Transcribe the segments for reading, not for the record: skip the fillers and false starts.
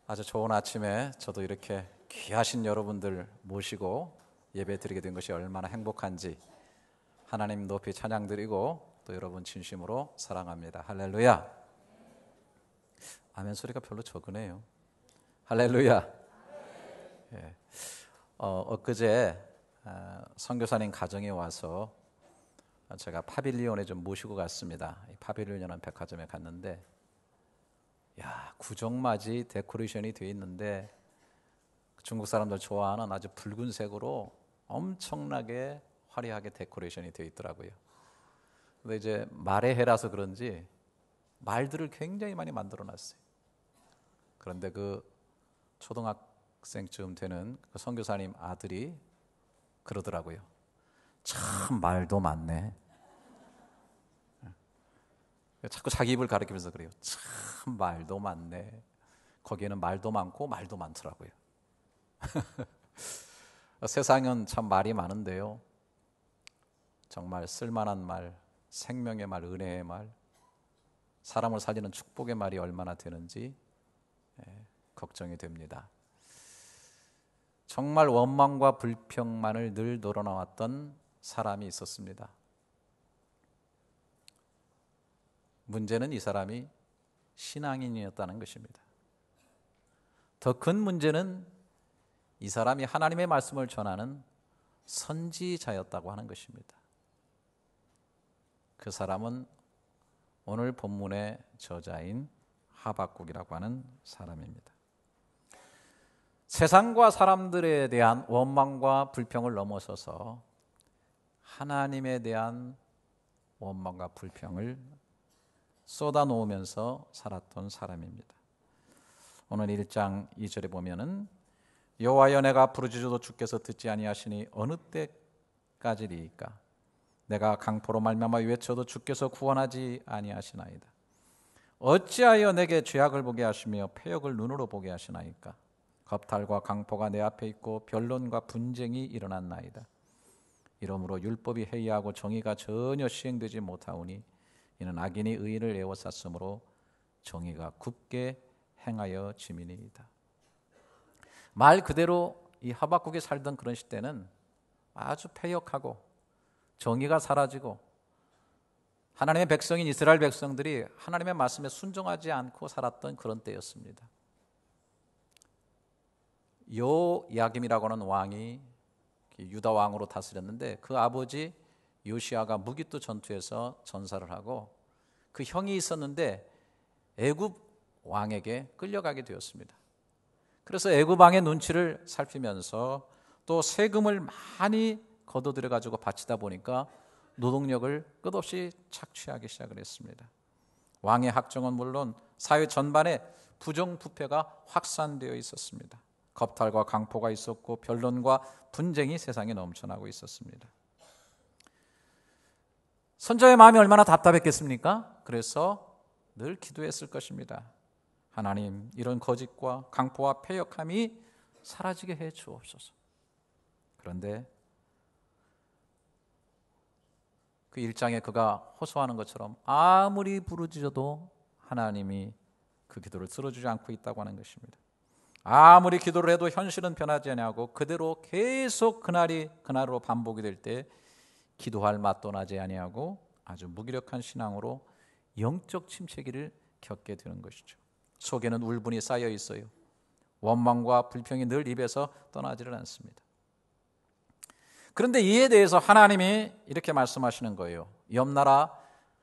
아주 좋은 아침에 저도 이렇게 귀하신 여러분들 모시고 예배 드리게 된 것이 얼마나 행복한지 하나님 높이 찬양 드리고 또 여러분 진심으로 사랑합니다. 할렐루야. 아멘 소리가 별로 적으네요. 할렐루야. 예. 엊그제 선교사님 가정에 와서 제가 파빌리온에 좀 모시고 갔습니다. 이 파빌리온이라는 백화점에 갔는데 구정맞이 데코레이션이 되어 있는데 중국 사람들 좋아하는 아주 붉은색으로 엄청나게 화려하게 데코레이션이 되어 있더라고요. 근데 이제 말의 해라서 그런지 말들을 굉장히 많이 만들어 놨어요. 그런데 그 초등학생쯤 되는 그 선교사님 아들이 그러더라고요. 참 말도 많네. 자꾸 자기 입을 가리키면서 그래요. 참 말도 많네. 거기에는 말도 많고 말도 많더라고요. 세상은 참 말이 많은데요, 정말 쓸만한 말, 생명의 말, 은혜의 말, 사람을 살리는 축복의 말이 얼마나 되는지 걱정이 됩니다. 정말 원망과 불평만을 늘 늘어나왔던 사람이 있었습니다. 문제는 이 사람이 신앙인이었다는 것입니다. 더 큰 문제는 이 사람이 하나님의 말씀을 전하는 선지자였다고 하는 것입니다. 그 사람은 오늘 본문의 저자인 하박국이라고 하는 사람입니다. 세상과 사람들에 대한 원망과 불평을 넘어서서 하나님에 대한 원망과 불평을 쏟아놓으면서 살았던 사람입니다. 오늘 1장 2절에 보면은 여호와여 내가 부르짖어도 주께서 듣지 아니하시니 어느 때까지리이까 내가 강포로 말미암아 외쳐도 주께서 구원하지 아니하시나이다. 어찌하여 내게 죄악을 보게 하시며 패역을 눈으로 보게 하시나이까. 겁탈과 강포가 내 앞에 있고 변론과 분쟁이 일어났나이다. 이러므로 율법이 해이하고 정의가 전혀 시행되지 못하오니 이는 악인이 의인을 에워쌌으므로 정의가 굽게 행하여 지민이이다. 말 그대로 이 하박국이 살던 그런 시대는 아주 패역하고 정의가 사라지고 하나님의 백성인 이스라엘 백성들이 하나님의 말씀에 순종하지 않고 살았던 그런 때였습니다. 요야김이라고 하는 왕이 유다 왕으로 다스렸는데 그 아버지 요시아가 무기또 전투에서 전사를 하고 그 형이 있었는데 애굽 왕에게 끌려가게 되었습니다. 그래서 애굽 왕의 눈치를 살피면서 또 세금을 많이 걷어들여 가지고 바치다 보니까 노동력을 끝없이 착취하기 시작을 했습니다. 왕의 학정은 물론 사회 전반에 부정부패가 확산되어 있었습니다. 겁탈과 강포가 있었고 변론과 분쟁이 세상에 넘쳐나고 있었습니다. 선자의 마음이 얼마나 답답했겠습니까? 그래서 늘 기도했을 것입니다. 하나님, 이런 거짓과 강포와 패역함이 사라지게 해 주옵소서. 그런데 그 1장에 그가 호소하는 것처럼 아무리 부르짖어도 하나님이 그 기도를 들어주지 않고 있다고 하는 것입니다. 아무리 기도를 해도 현실은 변하지 아니하고 그대로 계속 그날로 반복이 될 때 기도할 맛도 나지 아니하고 아주 무기력한 신앙으로 영적 침체기를 겪게 되는 것이죠. 속에는 울분이 쌓여 있어요. 원망과 불평이 늘 입에서 떠나지를 않습니다. 그런데 이에 대해서 하나님이 이렇게 말씀하시는 거예요. 옆나라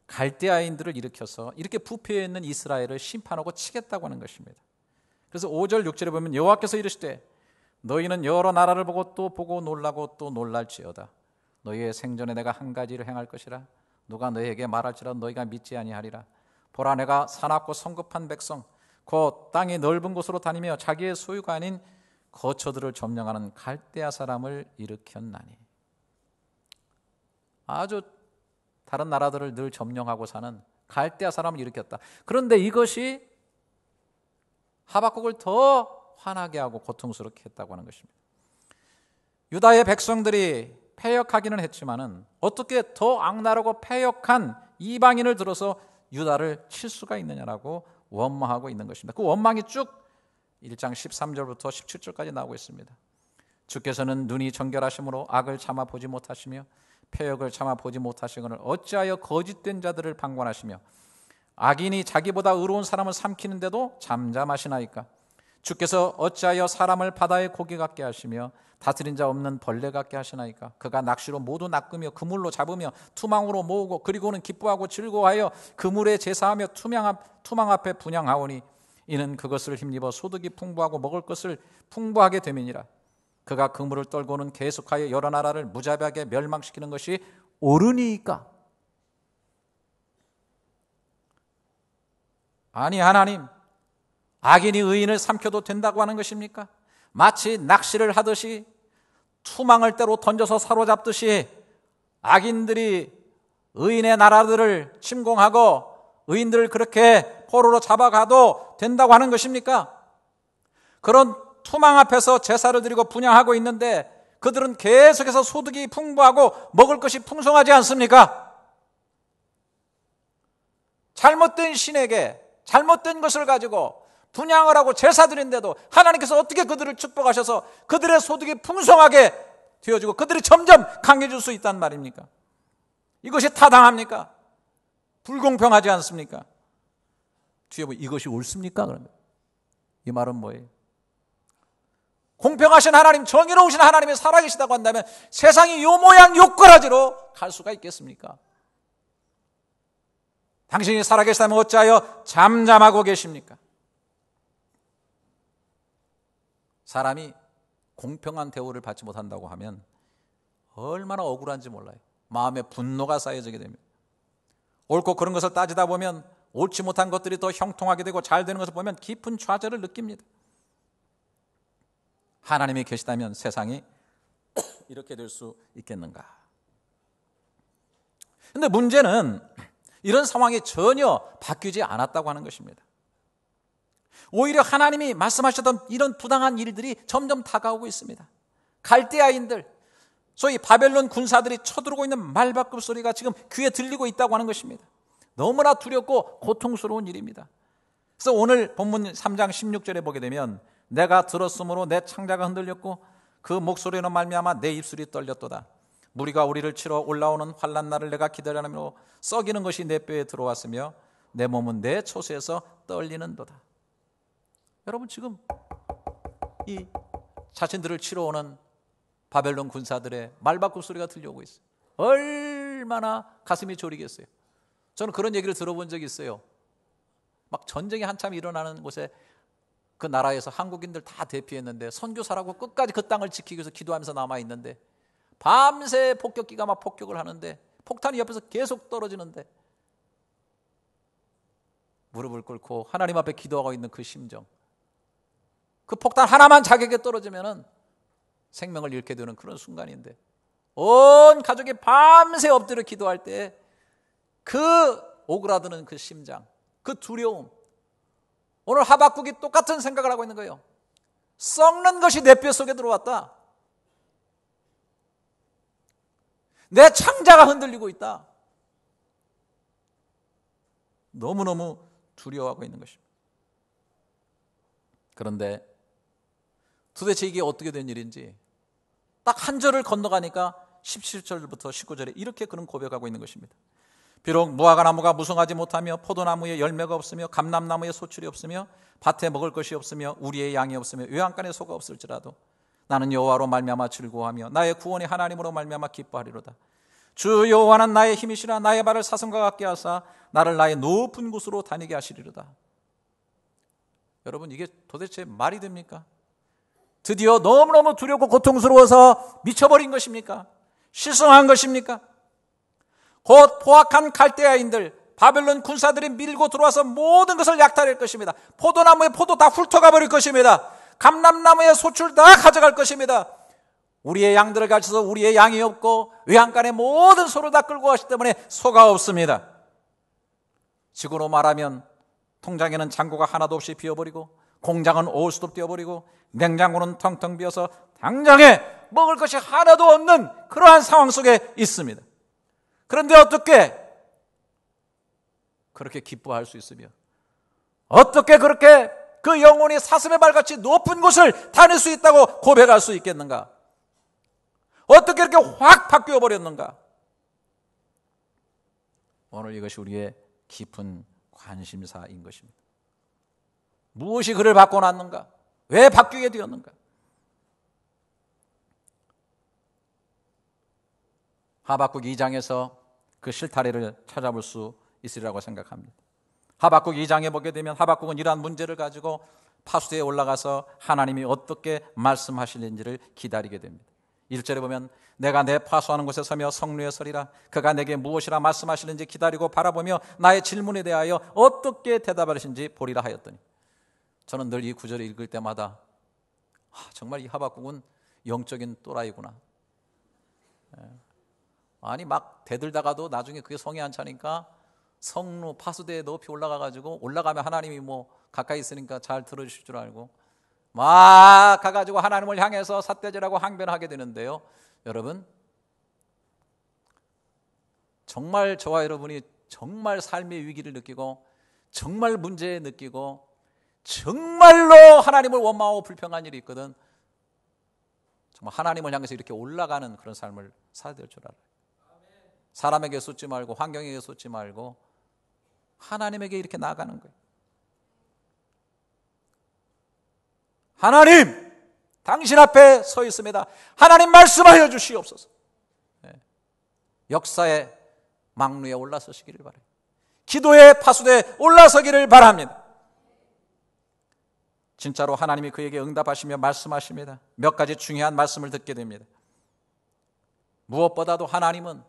갈대아인들을 일으켜서 이렇게 부패해 있는 이스라엘을 심판하고 치겠다고 하는 것입니다. 그래서 5절 6절에 보면 여호와께서 이르시되 너희는 여러 나라를 보고 또 보고 놀라고 또 놀랄지어다. 너희의 생전에 내가 한 가지를 행할 것이라. 누가 너희에게 말할지라도 너희가 믿지 아니하리라. 보라 내가 사납고 성급한 백성 곧 땅이 넓은 곳으로 다니며 자기의 소유가 아닌 거처들을 점령하는 갈대아 사람을 일으켰나니. 아주 다른 나라들을 늘 점령하고 사는 갈대아 사람을 일으켰다. 그런데 이것이 하박국을 더 화나게 하고 고통스럽게 했다고 하는 것입니다. 유다의 백성들이 패역하기는 했지만은 어떻게 더 악랄하고 패역한 이방인을 들어서 유다를 칠 수가 있느냐라고 원망하고 있는 것입니다. 그 원망이 쭉 1장 13절부터 17절까지 나오고 있습니다. 주께서는 눈이 정결하심으로 악을 참아 보지 못하시며 패역을 참아 보지 못하시거늘 어찌하여 거짓된 자들을 방관하시며 악인이 자기보다 의로운 사람을 삼키는데도 잠잠하시나이까. 주께서 어찌하여 사람을 바다의 고기 같게 하시며 다스린 자 없는 벌레 같게 하시나이까. 그가 낚시로 모두 낚으며 그물로 잡으며 투망으로 모으고 그리고는 기뻐하고 즐거워하여 그물에 제사하며 투망 앞에 분향하오니 이는 그것을 힘입어 소득이 풍부하고 먹을 것을 풍부하게 됨이니라. 그가 그물을 떨고는 계속하여 여러 나라를 무자비하게 멸망시키는 것이 옳으니까. 아니 하나님, 악인이 의인을 삼켜도 된다고 하는 것입니까? 마치 낚시를 하듯이 투망을 때로 던져서 사로잡듯이 악인들이 의인의 나라들을 침공하고 의인들을 그렇게 포로로 잡아가도 된다고 하는 것입니까? 그런 투망 앞에서 제사를 드리고 분향하고 있는데 그들은 계속해서 소득이 풍부하고 먹을 것이 풍성하지 않습니까? 잘못된 신에게 잘못된 것을 가지고 분향을 하고 제사 드린데도 하나님께서 어떻게 그들을 축복하셔서 그들의 소득이 풍성하게 되어지고 그들이 점점 강해질 수 있단 말입니까? 이것이 타당합니까? 불공평하지 않습니까? 뒤에 보면 이것이 옳습니까? 그러면 이 말은 뭐예요? 공평하신 하나님, 정의로우신 하나님이 살아계시다고 한다면 세상이 요 모양 요 꼬라지로 갈 수가 있겠습니까? 당신이 살아계시다면 어찌하여 잠잠하고 계십니까? 사람이 공평한 대우를 받지 못한다고 하면 얼마나 억울한지 몰라요. 마음에 분노가 쌓여지게 됩니다. 옳고 그런 것을 따지다 보면 옳지 못한 것들이 더 형통하게 되고 잘 되는 것을 보면 깊은 좌절을 느낍니다. 하나님이 계시다면 세상이 이렇게 될 수 있겠는가? 그런데 문제는 이런 상황이 전혀 바뀌지 않았다고 하는 것입니다. 오히려 하나님이 말씀하셨던 이런 부당한 일들이 점점 다가오고 있습니다. 갈대아인들, 소위 바벨론 군사들이 쳐들어오고 있는 말바꿈 소리가 지금 귀에 들리고 있다고 하는 것입니다. 너무나 두렵고 고통스러운 일입니다. 그래서 오늘 본문 3장 16절에 보게 되면 내가 들었으므로 내 창자가 흔들렸고 그 목소리로 말미암아 내 입술이 떨렸도다. 무리가 우리를 치러 올라오는 환난 날을 내가 기다리며 썩이는 것이 내 뼈에 들어왔으며 내 몸은 내 초수에서 떨리는도다. 여러분 지금 이 자신들을 치러 오는 바벨론 군사들의 말바꿈 소리가 들려오고 있어요. 얼마나 가슴이 저리겠어요. 저는 그런 얘기를 들어본 적이 있어요. 막 전쟁이 한참 일어나는 곳에 그 나라에서 한국인들 다 대피했는데 선교사라고 끝까지 그 땅을 지키기 위해서 기도하면서 남아있는데 밤새 폭격기가 막 폭격을 하는데 폭탄이 옆에서 계속 떨어지는데 무릎을 꿇고 하나님 앞에 기도하고 있는 그 심정, 그 폭탄 하나만 자기에게 떨어지면은 생명을 잃게 되는 그런 순간인데 온 가족이 밤새 엎드려 기도할 때 그 오그라드는 그 심장, 그 두려움. 오늘 하박국이 똑같은 생각을 하고 있는 거예요. 썩는 것이 내 뼈 속에 들어왔다. 내 창자가 흔들리고 있다. 너무너무 두려워하고 있는 것입니다. 그런데 도대체 이게 어떻게 된 일인지 딱 한 절을 건너가니까 17절부터 19절에 이렇게 그는 고백하고 있는 것입니다. 비록 무화과 나무가 무성하지 못하며 포도나무에 열매가 없으며 감람나무에 소출이 없으며 밭에 먹을 것이 없으며 우리의 양이 없으며 외양간에 소가 없을지라도 나는 여호와로 말미암아 즐거워하며 나의 구원이 하나님으로 말미암아 기뻐하리로다. 주 여호와는 나의 힘이시라. 나의 발을 사슴과 같게 하사 나를 나의 높은 곳으로 다니게 하시리로다. 여러분 이게 도대체 말이 됩니까? 드디어 너무너무 두렵고 고통스러워서 미쳐버린 것입니까? 실성한 것입니까? 곧 포악한 갈대아인들 바벨론 군사들이 밀고 들어와서 모든 것을 약탈할 것입니다. 포도나무의 포도 다 훑어가 버릴 것입니다. 감람나무의 소출 다 가져갈 것입니다. 우리의 양들을 가르쳐서 우리의 양이 없고 외양간의 모든 소를 다 끌고 가시기 때문에 소가 없습니다. 지구로 말하면 통장에는 잔고가 하나도 없이 비어버리고 공장은 오수도 띄어버리고 냉장고는 텅텅 비어서 당장에 먹을 것이 하나도 없는 그러한 상황 속에 있습니다. 그런데 어떻게 그렇게 기뻐할 수 있으며 어떻게 그렇게 그 영혼이 사슴의 발같이 높은 곳을 다닐 수 있다고 고백할 수 있겠는가? 어떻게 이렇게 확 바뀌어 버렸는가? 오늘 이것이 우리의 깊은 관심사인 것입니다. 무엇이 그를 바꿔놨는가? 왜 바뀌게 되었는가? 하박국 2장에서 그 실타래를 찾아볼 수 있으리라고 생각합니다. 하박국 2장에 보게 되면 하박국은 이러한 문제를 가지고 파수대에 올라가서 하나님이 어떻게 말씀하실는지를 기다리게 됩니다. 1절에 보면 내가 내 파수하는 곳에 서며 성루에 서리라. 그가 내게 무엇이라 말씀하시는지 기다리고 바라보며 나의 질문에 대하여 어떻게 대답하시는지 보리라 하였더니, 저는 늘 이 구절을 읽을 때마다 정말 이 하박국은 영적인 또라이구나. 아니 막 대들다가도 나중에 그게 성에 안 차니까 성루 파수대에 높이 올라가가지고 올라가면 하나님이 뭐 가까이 있으니까 잘 들어주실 줄 알고 막 가가지고 하나님을 향해서 삿대질하고 항변하게 되는데요. 여러분, 정말 저와 여러분이 정말 삶의 위기를 느끼고 정말 문제 느끼고 정말로 하나님을 원망하고 불평한 일이 있거든. 정말 하나님을 향해서 이렇게 올라가는 그런 삶을 살아야 될 줄 알아요. 사람에게 쏟지 말고 환경에게 쏟지 말고 하나님에게 이렇게 나아가는 거예요. 하나님, 당신 앞에 서 있습니다. 하나님 말씀하여 주시옵소서. 역사의 망루에 올라서시기를 바라요. 기도의 파수대에 올라서기를 바랍니다. 진짜로 하나님이 그에게 응답하시며 말씀하십니다. 몇 가지 중요한 말씀을 듣게 됩니다. 무엇보다도 하나님은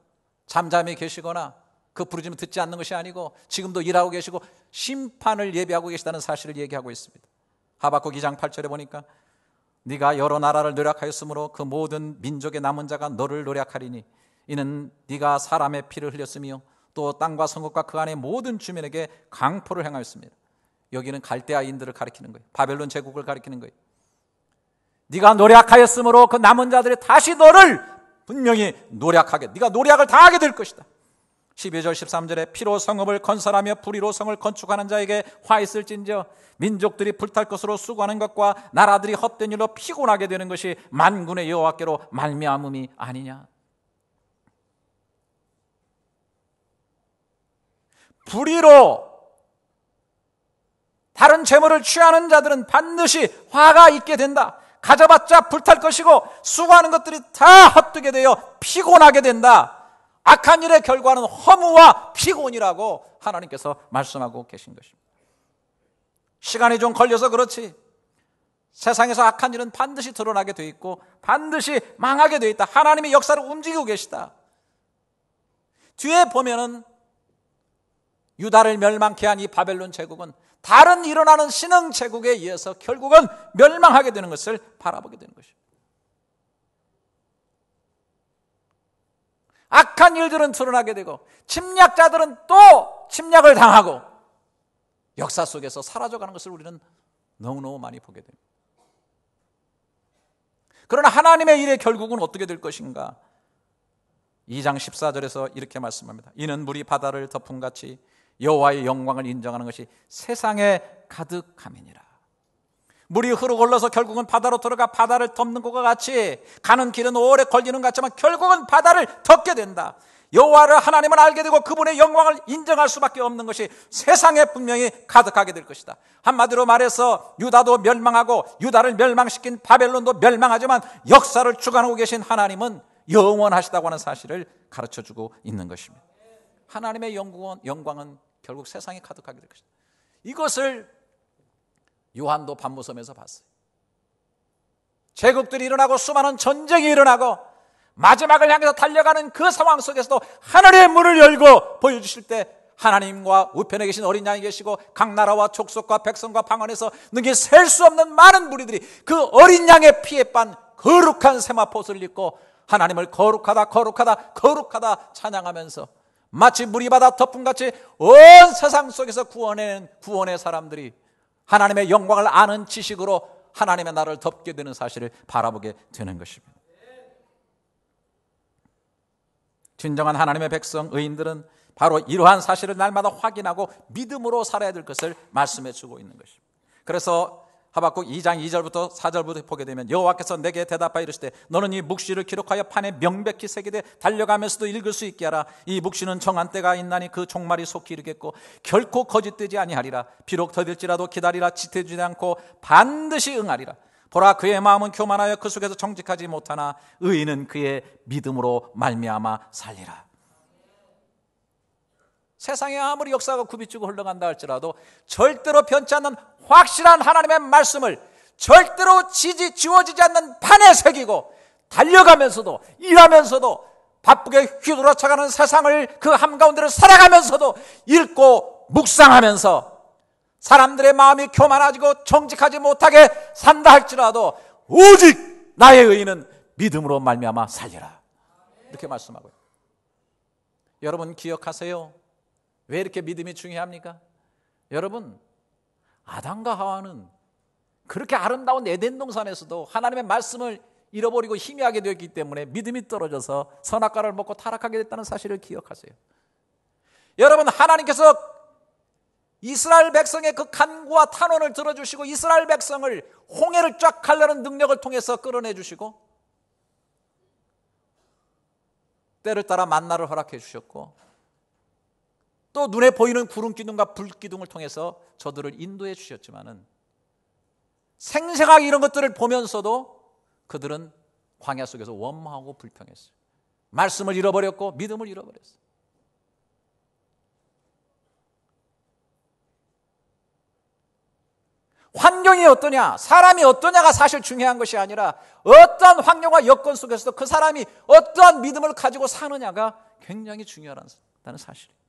잠잠히 계시거나 그 부르짖음 듣지 않는 것이 아니고 지금도 일하고 계시고 심판을 예비하고 계시다는 사실을 얘기하고 있습니다. 하박국 2장 8절에 보니까 네가 여러 나라를 노력하였으므로 그 모든 민족의 남은 자가 너를 노력하리니 이는 네가 사람의 피를 흘렸으며 또 땅과 성읍과 그 안의 모든 주민에게 강포를 행하였습니다. 여기는 갈대아인들을 가리키는 거예요. 바벨론 제국을 가리키는 거예요. 네가 노력하였으므로 그 남은 자들이 다시 너를 분명히 노력하게, 네가 노력을 다 하게 될 것이다. 12절 13절에 피로 성읍을 건설하며 불의로 성을 건축하는 자에게 화 있을진저 민족들이 불탈 것으로 수고하는 것과 나라들이 헛된 일로 피곤하게 되는 것이 만군의 여호와께로 말미암음이 아니냐. 불의로 다른 재물을 취하는 자들은 반드시 화가 있게 된다. 가져봤자 불탈 것이고 수고하는 것들이 다 헛되게 되어 피곤하게 된다. 악한 일의 결과는 허무와 피곤이라고 하나님께서 말씀하고 계신 것입니다. 시간이 좀 걸려서 그렇지 세상에서 악한 일은 반드시 드러나게 돼 있고 반드시 망하게 돼 있다. 하나님이 역사를 움직이고 계시다. 뒤에 보면은 유다를 멸망케 한 이 바벨론 제국은 다른 일어나는 신흥 제국에 의해서 결국은 멸망하게 되는 것을 바라보게 되는 것입니다. 악한 일들은 드러나게 되고 침략자들은 또 침략을 당하고 역사 속에서 사라져가는 것을 우리는 너무너무 많이 보게 됩니다. 그러나 하나님의 일의 결국은 어떻게 될 것인가? 2장 14절에서 이렇게 말씀합니다. 이는 물이 바다를 덮음같이 여호와의 영광을 인정하는 것이 세상에 가득함이니라. 물이 흐르고 흘러서 결국은 바다로 들어가 바다를 덮는 것과 같이 가는 길은 오래 걸리는 것 같지만 결국은 바다를 덮게 된다. 여호와를 하나님을 알게 되고 그분의 영광을 인정할 수밖에 없는 것이 세상에 분명히 가득하게 될 것이다. 한마디로 말해서 유다도 멸망하고 유다를 멸망시킨 바벨론도 멸망하지만 역사를 주관하고 계신 하나님은 영원하시다고 하는 사실을 가르쳐주고 있는 것입니다. 하나님의 영광은 결국 세상에 가득하게 될 것이다. 이것을 요한도 반모섬에서 봤어요. 제국들이 일어나고 수많은 전쟁이 일어나고 마지막을 향해서 달려가는 그 상황 속에서도 하늘의 문을 열고 보여주실 때 하나님과 우편에 계신 어린 양이 계시고 각 나라와 족속과 백성과 방언에서 능히 셀 수 없는 많은 무리들이 그 어린 양의 피에 빤 거룩한 세마포옷을 입고 하나님을 거룩하다 거룩하다 거룩하다 찬양하면서 마치 물이 바다 덮음같이 온 세상 속에서 구원의 사람들이 하나님의 영광을 아는 지식으로 하나님의 나라를 덮게 되는 사실을 바라보게 되는 것입니다. 진정한 하나님의 백성, 의인들은 바로 이러한 사실을 날마다 확인하고 믿음으로 살아야 될 것을 말씀해 주고 있는 것입니다. 그래서 하박국 2장 2절부터 4절부터 보게 되면 여호와께서 내게 대답하여 이르시되 너는 이 묵시를 기록하여 판에 명백히 새기되 달려가면서도 읽을 수 있게 하라. 이 묵시는 정한 때가 있나니 그 종말이 속히 이르겠고 결코 거짓되지 아니하리라. 비록 더딜지라도 기다리라. 지체되지 않고 반드시 응하리라. 보라, 그의 마음은 교만하여 그 속에서 정직하지 못하나 의인은 그의 믿음으로 말미암아 살리라. 세상에 아무리 역사가 굽이치고 흘러간다 할지라도 절대로 변치 않는 확실한 하나님의 말씀을 절대로 지워지지 않는 판에 새기고 달려가면서도 일하면서도 바쁘게 휘둘러쳐가는 세상을 그 한가운데를 살아가면서도 읽고 묵상하면서 사람들의 마음이 교만하지고 정직하지 못하게 산다 할지라도 오직 나의 의인은 믿음으로 말미암아 살리라. 이렇게 말씀하고요. 여러분 기억하세요. 왜 이렇게 믿음이 중요합니까? 여러분, 아담과 하와는 그렇게 아름다운 에덴 동산에서도 하나님의 말씀을 잃어버리고 희미하게 되었기 때문에 믿음이 떨어져서 선악과를 먹고 타락하게 됐다는 사실을 기억하세요. 여러분, 하나님께서 이스라엘 백성의 그 간구와 탄원을 들어주시고 이스라엘 백성을 홍해를 쫙 가르는 능력을 통해서 끌어내주시고 때를 따라 만나를 허락해 주셨고 또 눈에 보이는 구름 기둥과 불 기둥을 통해서 저들을 인도해 주셨지만은 생생하게 이런 것들을 보면서도 그들은 광야 속에서 원망하고 불평했어요. 말씀을 잃어버렸고 믿음을 잃어버렸어요. 환경이 어떠냐, 사람이 어떠냐가 사실 중요한 것이 아니라 어떠한 환경과 여건 속에서도 그 사람이 어떠한 믿음을 가지고 사느냐가 굉장히 중요하다는 사실이에요.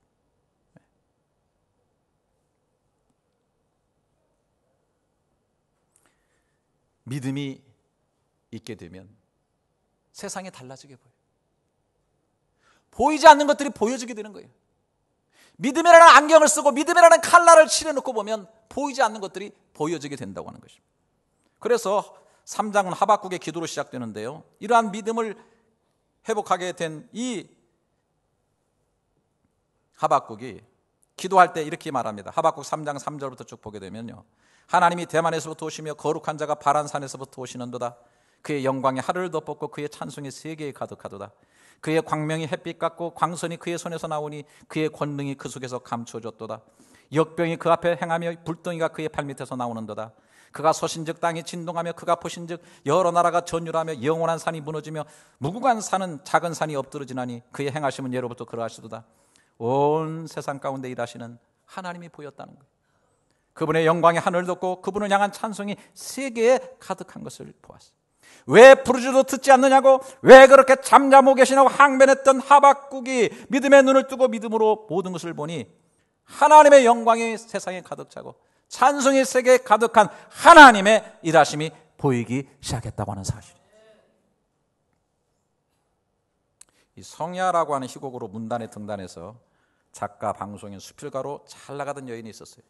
믿음이 있게 되면 세상이 달라지게 보여요. 보이지 않는 것들이 보여지게 되는 거예요. 믿음이라는 안경을 쓰고 믿음이라는 칼날을 칠해놓고 보면 보이지 않는 것들이 보여지게 된다고 하는 것입니다. 그래서 3장은 하박국의 기도로 시작되는데요. 이러한 믿음을 회복하게 된 이 하박국이 기도할 때 이렇게 말합니다. 하박국 3장 3절부터 쭉 보게 되면요. 하나님이 대만에서부터 오시며 거룩한 자가 바란산에서부터 오시는도다. 그의 영광이 하늘을 덮었고 그의 찬송이 세계에 가득하도다. 그의 광명이 햇빛 같고 광선이 그의 손에서 나오니 그의 권능이 그 속에서 감추어졌도다. 역병이 그 앞에 행하며 불덩이가 그의 발밑에서 나오는도다. 그가 서신즉 땅이 진동하며 그가 보신즉 여러 나라가 전율하며 영원한 산이 무너지며 무궁한 산은 작은 산이 엎드러지나니 그의 행하심은 예로부터 그러하시도다. 온 세상 가운데 일하시는 하나님이 보였다는 거예요. 그분의 영광이 하늘을 덮고 그분을 향한 찬송이 세계에 가득한 것을 보았어요. 왜 부르짖어도 듣지 않느냐고, 왜 그렇게 잠잠하고 계시냐고 항변했던 하박국이 믿음의 눈을 뜨고 믿음으로 모든 것을 보니 하나님의 영광이 세상에 가득 차고 찬송이 세계에 가득한 하나님의 일하심이 보이기 시작했다고 하는 사실이에요. 이 성야라고 하는 희곡으로 문단에 등단해서 작가, 방송인, 수필가로 잘 나가던 여인이 있었어요.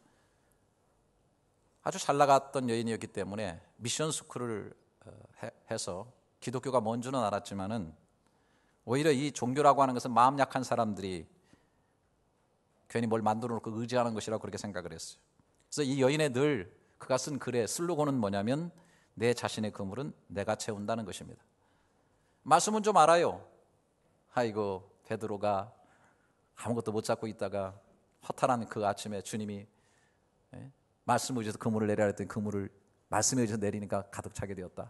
아주 잘 나갔던 여인이었기 때문에 미션 스쿨을 해서 기독교가 뭔 줄은 알았지만은 오히려 이 종교라고 하는 것은 마음 약한 사람들이 괜히 뭘 만들어 놓고 의지하는 것이라고 그렇게 생각을 했어요. 그래서 이 여인의 늘 그가 쓴 글의 슬로건은 뭐냐면 내 자신의 그물은 내가 채운다는 것입니다. 말씀은 좀 알아요. 아이고 베드로가 아무것도 못 잡고 있다가 허탈한 그 아침에 주님이 말씀을 의지해서 그물을 내려야 했더니 그물을 말씀에 의지해서 내리니까 가득 차게 되었다.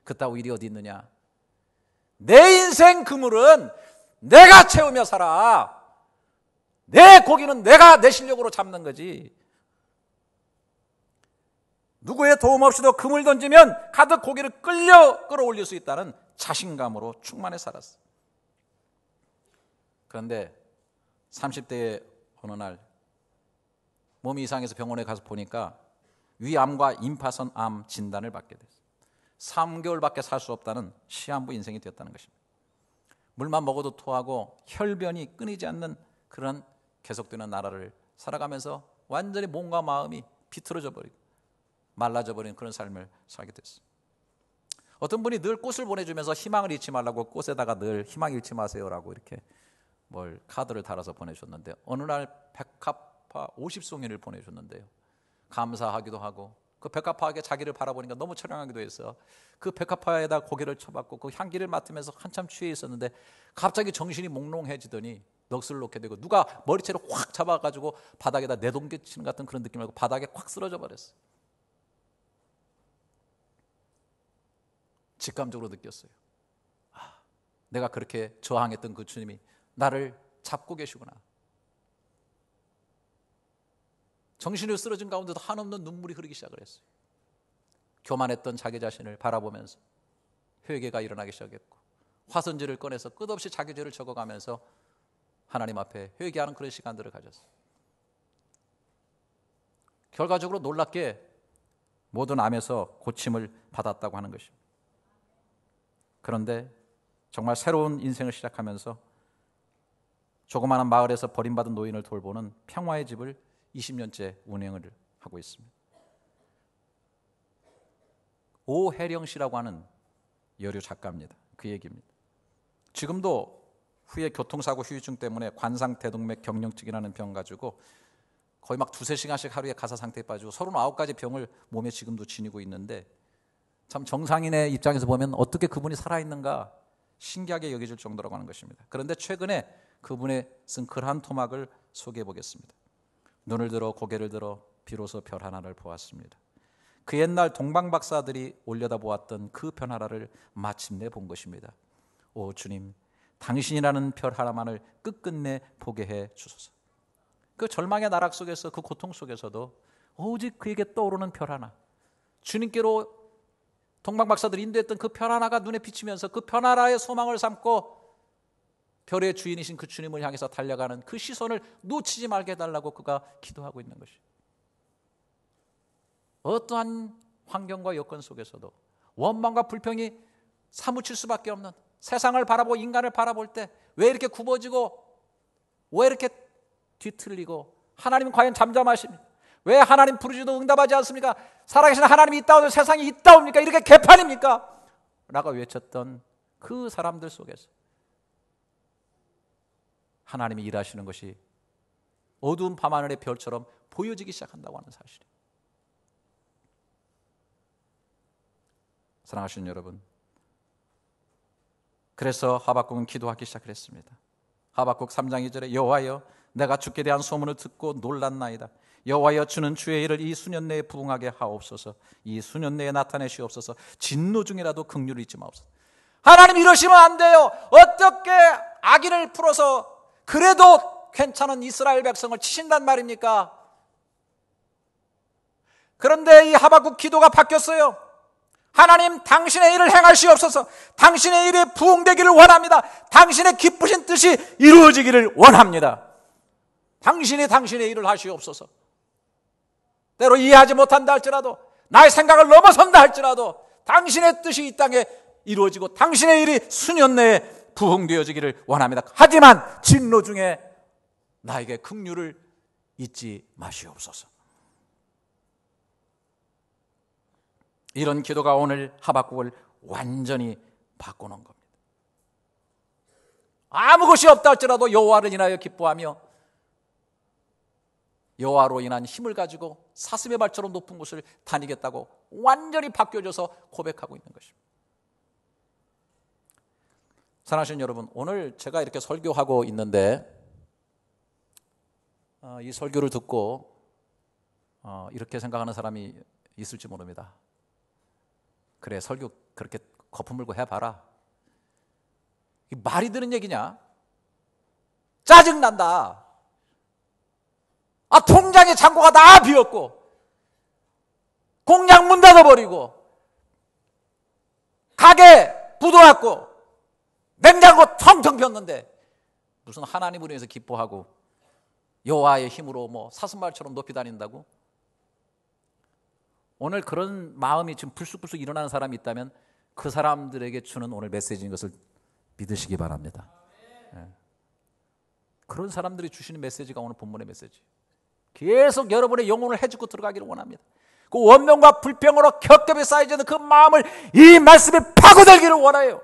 그따위 일이 어디 있느냐. 내 인생 그물은 내가 채우며 살아. 내 고기는 내가 내 실력으로 잡는 거지. 누구의 도움 없이도 그물 던지면 가득 고기를 끌어올릴 수 있다는 자신감으로 충만해 살았어. 그런데 30대의 어느 날 몸이 이상해서 병원에 가서 보니까 위암과 임파선 암 진단을 받게 됐어요. 3개월밖에 살 수 없다는 시한부 인생이 되었다는 것입니다. 물만 먹어도 토하고 혈변이 끊이지 않는 그런 계속되는 나라를 살아가면서 완전히 몸과 마음이 비틀어져 버리고 말라져 버린 그런 삶을 살게 됐어요. 어떤 분이 늘 꽃을 보내주면서 희망을 잃지 말라고 꽃에다가 늘 희망 잃지 마세요라고 이렇게 뭘 카드를 달아서 보내줬는데 어느 날 백합화 50송이를 보내줬는데요. 감사하기도 하고 그 백합화에게 자기를 바라보니까 너무 처량하기도 해서 그 백합화에다 고개를 쳐박고 그 향기를 맡으면서 한참 취해 있었는데 갑자기 정신이 몽롱해지더니 넋을 놓게 되고 누가 머리채를 확 잡아가지고 바닥에다 내동개치는 같은 그런 느낌을 하고 바닥에 확 쓰러져 버렸어요. 직감적으로 느꼈어요. 내가 그렇게 저항했던 그 주님이 나를 잡고 계시구나. 정신을 쓰러진 가운데도 한없는 눈물이 흐르기 시작을 했어요. 교만했던 자기 자신을 바라보면서 회개가 일어나기 시작했고 화선지를 꺼내서 끝없이 자기 죄를 적어가면서 하나님 앞에 회개하는 그런 시간들을 가졌어요. 결과적으로 놀랍게 모든 암에서 고침을 받았다고 하는 것입니다. 그런데 정말 새로운 인생을 시작하면서 조그마한 마을에서 버림받은 노인을 돌보는 평화의 집을 20년째 운영을 하고 있습니다. 오혜령 씨라고 하는 여류 작가입니다. 그 얘기입니다. 지금도 후에 교통사고 후유증 때문에 관상대동맥 경련증이라는 병 가지고 거의 막 2-3시간씩 하루에 가사 상태에 빠지고 39가지 병을 몸에 지금도 지니고 있는데 참 정상인의 입장에서 보면 어떻게 그분이 살아있는가 신기하게 여겨질 정도라고 하는 것입니다. 그런데 최근에 그분의 쓴 글 한 토막을 소개해 보겠습니다. 눈을 들어 고개를 들어 비로소 별 하나를 보았습니다. 그 옛날 동방박사들이 올려다보았던 그 별 하나를 마침내 본 것입니다. 오 주님, 당신이라는 별 하나만을 끝끝내 보게 해 주소서. 그 절망의 나락 속에서 그 고통 속에서도 오직 그에게 떠오르는 별 하나, 주님께로 동방박사들이 인도했던 그 별 하나가 눈에 비치면서 그 별 하나의 소망을 삼고 별의 주인이신 그 주님을 향해서 달려가는 그 시선을 놓치지 말게 해달라고 그가 기도하고 있는 것이. 어떠한 환경과 여건 속에서도 원망과 불평이 사무칠 수밖에 없는 세상을 바라보고 인간을 바라볼 때 왜 이렇게 굽어지고 왜 이렇게 뒤틀리고 하나님은 과연 잠잠하십니까? 왜 하나님 부르짖어도 응답하지 않습니까? 살아계신 하나님이 있다오도 세상이 있다옵니까? 이렇게 개판입니까? 라고 외쳤던 그 사람들 속에서 하나님이 일하시는 것이 어두운 밤하늘의 별처럼 보여지기 시작한다고 하는 사실이에요. 사랑하시는 여러분, 그래서 하박국은 기도하기 시작했습니다. 하박국 3장 2절에 여호와여 내가 주께 대한 소문을 듣고 놀랐나이다. 여호와여 주는 주의 일을 이 수년 내에 부응하게 하옵소서. 이 수년 내에 나타내시옵소서. 진노 중이라도 긍휼을 잊지 마옵소서. 하나님 이러시면 안 돼요. 어떻게 악인을 풀어서 그래도 괜찮은 이스라엘 백성을 치신단 말입니까? 그런데 이 하박국 기도가 바뀌었어요. 하나님 당신의 일을 행하시옵소서. 당신의 일에 부응되기를 원합니다. 당신의 기쁘신 뜻이 이루어지기를 원합니다. 당신이 당신의 일을 하시옵소서. 때로 이해하지 못한다 할지라도 나의 생각을 넘어선다 할지라도 당신의 뜻이 이 땅에 이루어지고 당신의 일이 수년 내에 부응되어지기를 원합니다. 하지만 진노 중에 나에게 긍휼을 잊지 마시옵소서. 이런 기도가 오늘 하박국을 완전히 바꿔놓은 겁니다. 아무 것이 없다 할지라도 여호와를 인하여 기뻐하며 여호와로 인한 힘을 가지고 사슴의 발처럼 높은 곳을 다니겠다고 완전히 바뀌어져서 고백하고 있는 것입니다. 사랑하시는 여러분, 오늘 제가 이렇게 설교하고 있는데 이 설교를 듣고 이렇게 생각하는 사람이 있을지 모릅니다. 그래, 설교 그렇게 거품 물고 해봐라. 이 말이 되는 얘기냐? 짜증난다. 통장에 잔고가 다 비었고 공장 문 닫아버리고 가게 부도났고 냉장고 텅텅 비었는데 무슨 하나님으로 인해서 기뻐하고 여호와의 힘으로 뭐 사슴발처럼 높이 다닌다고? 오늘 그런 마음이 지금 불쑥불쑥 일어나는 사람이 있다면 그 사람들에게 주는 오늘 메시지인 것을 믿으시기 바랍니다. 네. 그런 사람들이 주시는 메시지가 오늘 본문의 메시지. 계속 여러분의 영혼을 해주고 들어가기를 원합니다. 그 원명과 불평으로 겹겹이 쌓여지는 그 마음을 이 말씀에 파고들기를 원해요.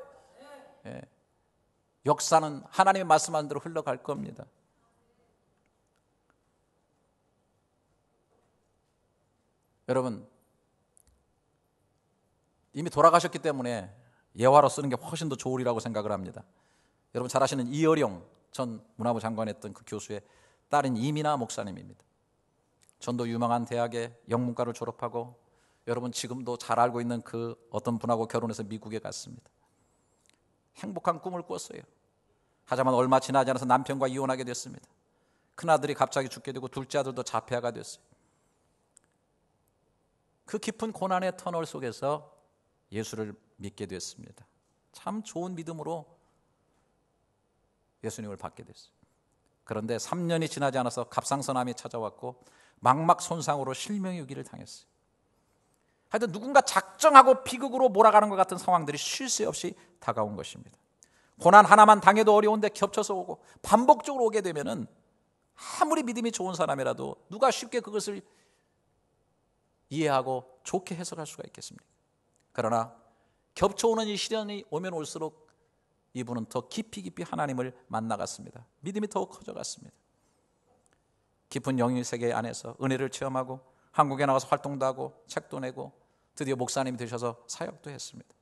네. 역사는 하나님의 말씀한 대로 흘러갈 겁니다. 여러분, 이미 돌아가셨기 때문에 예화로 쓰는 게 훨씬 더 좋으리라고 생각을 합니다. 여러분 잘 아시는 이어령 전 문화부 장관했던 그 교수의 딸인 이민아 목사님입니다. 전도 유명한 대학의 영문과를 졸업하고 여러분 지금도 잘 알고 있는 그 어떤 분하고 결혼해서 미국에 갔습니다. 행복한 꿈을 꿨어요. 하지만 얼마 지나지 않아서 남편과 이혼하게 됐습니다. 큰아들이 갑자기 죽게 되고 둘째 아들도 자폐아가 됐어요. 그 깊은 고난의 터널 속에서 예수를 믿게 됐습니다. 참 좋은 믿음으로 예수님을 받게 됐어요. 그런데 3년이 지나지 않아서 갑상선암이 찾아왔고 망막 손상으로 실명유기를 당했어요. 하여튼 누군가 작정하고 비극으로 몰아가는 것 같은 상황들이 쉴 새 없이 다가온 것입니다. 고난 하나만 당해도 어려운데 겹쳐서 오고 반복적으로 오게 되면은 아무리 믿음이 좋은 사람이라도 누가 쉽게 그것을 이해하고 좋게 해석할 수가 있겠습니까? 그러나 겹쳐오는 이 시련이 오면 올수록 이분은 더 깊이 하나님을 만나갔습니다. 믿음이 더 커져갔습니다. 깊은 영의 세계 안에서 은혜를 체험하고 한국에 나가서 활동도 하고 책도 내고 드디어 목사님이 되셔서 사역도 했습니다.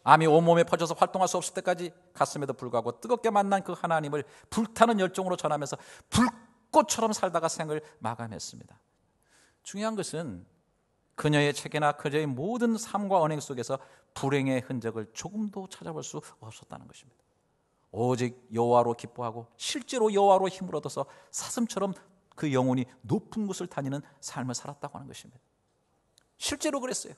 암이 온몸에 퍼져서 활동할 수 없을 때까지 갔음에도 불구하고 뜨겁게 만난 그 하나님을 불타는 열정으로 전하면서 불꽃처럼 살다가 생을 마감했습니다. 중요한 것은 그녀의 책이나 그녀의 모든 삶과 언행 속에서 불행의 흔적을 조금도 찾아볼 수 없었다는 것입니다. 오직 여호와로 기뻐하고 실제로 여호와로 힘을 얻어서 사슴처럼 그 영혼이 높은 곳을 다니는 삶을 살았다고 하는 것입니다. 실제로 그랬어요.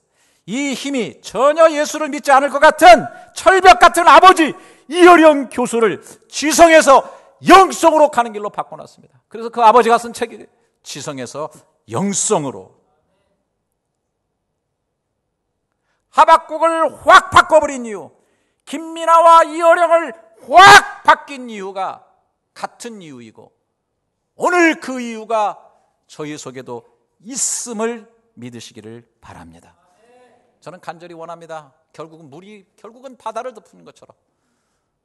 이 힘이 전혀 예수를 믿지 않을 것 같은 철벽 같은 아버지 이어령 교수를 지성에서 영성으로 가는 길로 바꿔놨습니다. 그래서 그 아버지가 쓴 책이 지성에서 영성으로, 하박국을 확 바꿔버린 이유, 김민아와 이어령을 확 바뀐 이유가 같은 이유이고 오늘 그 이유가 저희 속에도 있음을 믿으시기를 바랍니다. 저는 간절히 원합니다. 결국은 바다를 덮는 것처럼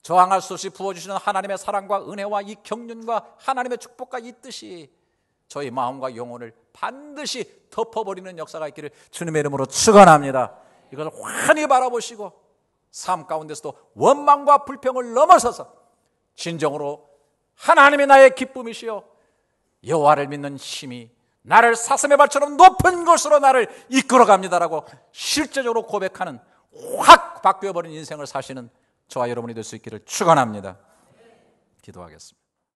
저항할 수 없이 부어주시는 하나님의 사랑과 은혜와 이 경륜과 하나님의 축복과 이 뜻이 저희 마음과 영혼을 반드시 덮어버리는 역사가 있기를 주님의 이름으로 축원합니다. 이걸 환히 바라보시고 삶 가운데서도 원망과 불평을 넘어서서 진정으로 하나님이 나의 기쁨이시여 여호와를 믿는 힘이 나를 사슴의 발처럼 높은 곳으로 나를 이끌어갑니다라고 실제적으로 고백하는 확 바뀌어버린 인생을 사시는 저와 여러분이 될 수 있기를 축원합니다. 기도하겠습니다.